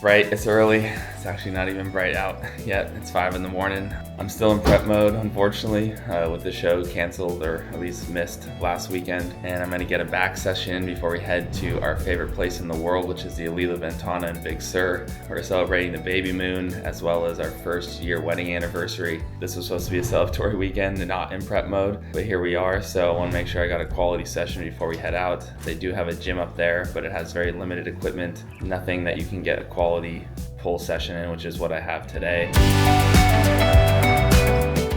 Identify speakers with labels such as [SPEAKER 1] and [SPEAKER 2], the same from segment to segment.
[SPEAKER 1] bright, it's early. It's actually not even bright out yet. It's 5 in the morning. I'm still in prep mode, unfortunately, with the show canceled or at least missed last weekend. And I'm gonna get a back session before we head to our favorite place in the world, which is the Alila Ventana in Big Sur. We're celebrating the baby moon as well as our first year wedding anniversary. This was supposed to be a celebratory weekend and not in prep mode, but here we are. So I wanna make sure I got a quality session before we head out. They do have a gym up there, but it has very limited equipment. Nothing that you can get a quality pull session in, which is what I have today.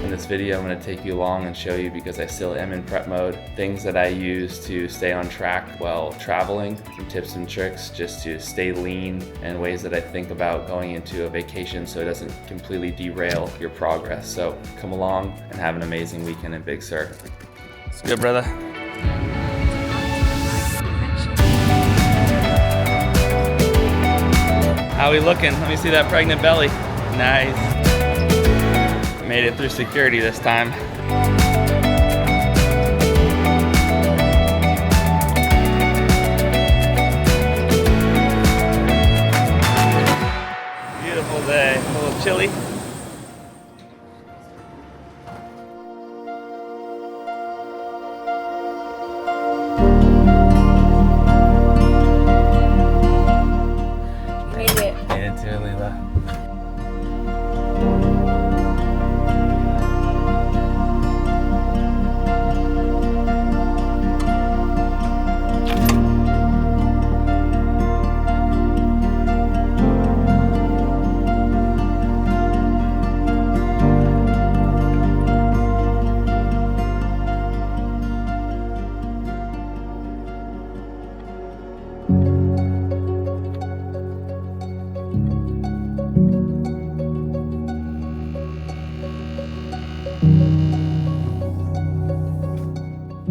[SPEAKER 1] In this video, I'm going to take you along and show you, because I still am in prep mode, things that I use to stay on track while traveling, some tips and tricks just to stay lean, and ways that I think about going into a vacation so it doesn't completely derail your progress. So come along and have an amazing weekend in Big Sur. It's good, brother. How we looking? Let me see that pregnant belly. Nice. Made it through security this time. Beautiful day. A little chilly.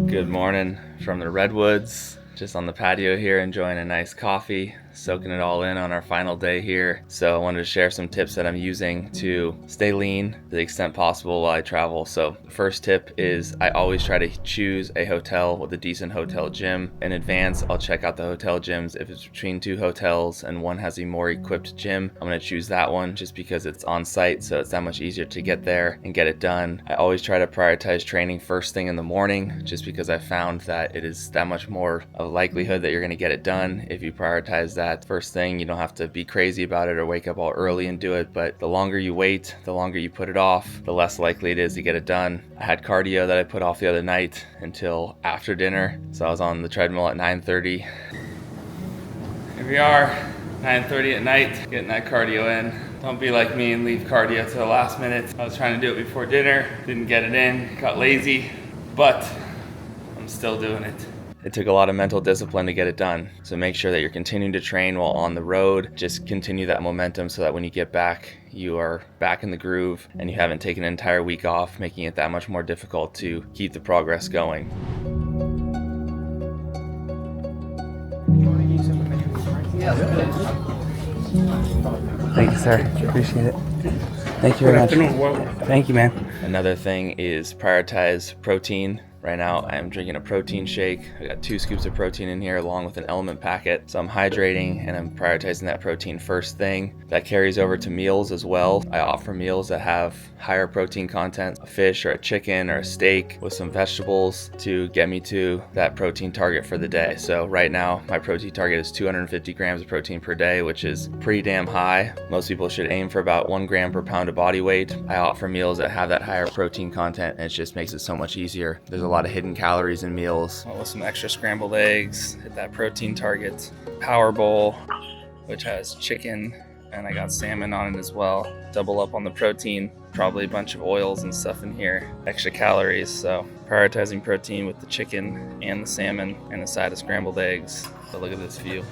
[SPEAKER 1] Good morning from the Redwoods, just on the patio here, enjoying a nice coffee, soaking it all in on our final day here. So I wanted to share some tips that I'm using to stay lean to the extent possible while I travel. So the first tip is I always try to choose a hotel with a decent hotel gym. In advance, I'll check out the hotel gyms. If it's between two hotels and one has a more equipped gym, I'm gonna choose that one just because it's on site, so it's that much easier to get there and get it done. I always try to prioritize training first thing in the morning, just because I found that it is that much more of a likelihood that you're gonna get it done if you prioritize that first thing. You don't have to be crazy about it or wake up all early and do it, but the longer you wait, the longer you put it off, the less likely it is to get it done. I had cardio that I put off the other night until after dinner, so I was on the treadmill at 9:30. Here we are, 9:30 at night, getting that cardio in. Don't be like me and leave cardio to the last minute. I was trying to do it before dinner, didn't get it in, got lazy, but I'm still doing it. It took a lot of mental discipline to get it done. So make sure that you're continuing to train while on the road. Just continue that momentum so that when you get back, you are back in the groove and you haven't taken an entire week off, making it that much more difficult to keep the progress going. Thank you, sir. Appreciate it. Thank you very much. Thank you, man. Another thing is prioritize protein. Right now, I'm drinking a protein shake. I got 2 scoops of protein in here along with an element packet. So I'm hydrating and I'm prioritizing that protein first thing. That carries over to meals as well. I offer meals that have higher protein content, a fish or a chicken or a steak with some vegetables to get me to that protein target for the day. So right now, my protein target is 250 grams of protein per day, which is pretty damn high. Most people should aim for about 1 gram per pound of body weight. I offer meals that have that higher protein content, and it just makes it so much easier. There's a lot of hidden calories in meals. With some extra scrambled eggs, hit that protein target. Power bowl, which has chicken, and I got salmon on it as well. Double up on the protein, probably a bunch of oils and stuff in here, extra calories. So prioritizing protein with the chicken and the salmon and a side of scrambled eggs. But look at this view.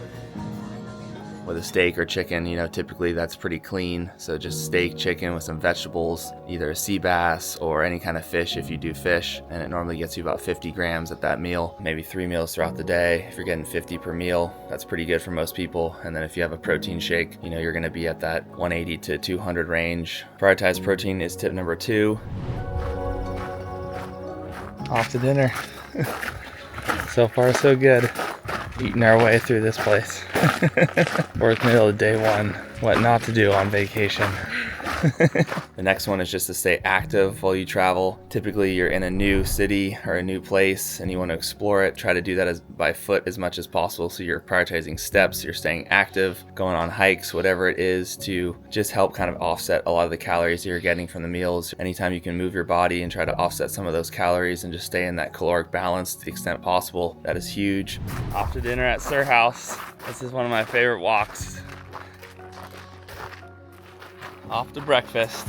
[SPEAKER 1] With a steak or chicken, you know, typically that's pretty clean. So just steak, chicken with some vegetables, either a sea bass or any kind of fish if you do fish. And it normally gets you about 50 grams at that meal, maybe 3 meals throughout the day. If you're getting 50 per meal, that's pretty good for most people. And then if you have a protein shake, you know, you're gonna be at that 180 to 200 range. Prioritize protein is tip number 2. Off to dinner. So far, so good. eating our way through this place. We're in the middle of day one. What not to do on vacation. The next one is just to stay active while you travel. Typically you're in a new city or a new place and you want to explore it. Try to do that by foot as much as possible. So you're prioritizing steps, you're staying active, going on hikes, whatever it is, to just help kind of offset a lot of the calories you're getting from the meals. Anytime you can move your body and try to offset some of those calories and just stay in that caloric balance to the extent possible, that is huge. Off to dinner at Sur House. This is one of my favorite walks. Off to breakfast.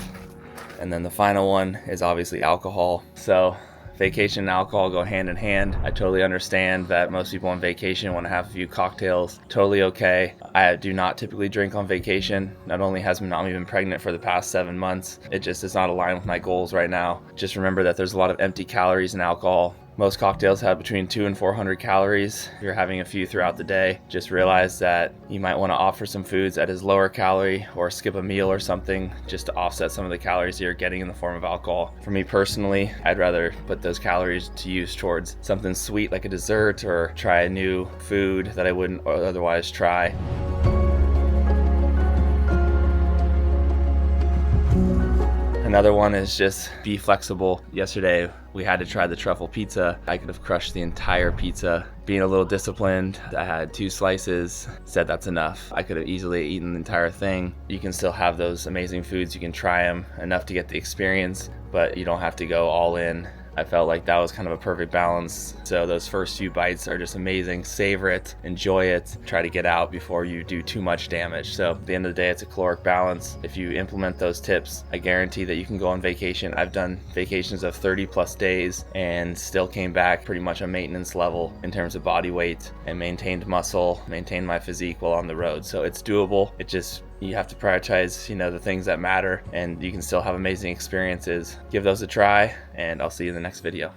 [SPEAKER 1] And then the final one is obviously alcohol. So vacation and alcohol go hand in hand. I totally understand that most people on vacation want to have a few cocktails. Totally okay. I do not typically drink on vacation. Not only has Minami been pregnant for the past 7 months, it just does not align with my goals right now. Just remember that there's a lot of empty calories in alcohol. Most cocktails have between 200 and 400 calories. If you're having a few throughout the day, just realize that you might want to offer some foods that is lower calorie or skip a meal or something just to offset some of the calories you're getting in the form of alcohol. For me personally, I'd rather put those calories to use towards something sweet like a dessert or try a new food that I wouldn't otherwise try. Another one is just be flexible. Yesterday, we had to try the truffle pizza. I could have crushed the entire pizza. Being a little disciplined, I had 2 slices, said that's enough. I could have easily eaten the entire thing. You can still have those amazing foods. You can try them enough to get the experience, but you don't have to go all in. I felt like that was kind of a perfect balance. So those first few bites are just amazing. Savor it, enjoy it, try to get out before you do too much damage. So at the end of the day, it's a caloric balance. If you implement those tips, I guarantee that you can go on vacation. I've done vacations of 30+ days and still came back pretty much a maintenance level in terms of body weight and maintained muscle, maintained my physique while on the road. So it's doable. You have to prioritize, the things that matter, and you can still have amazing experiences. Give those a try, and I'll see you in the next video.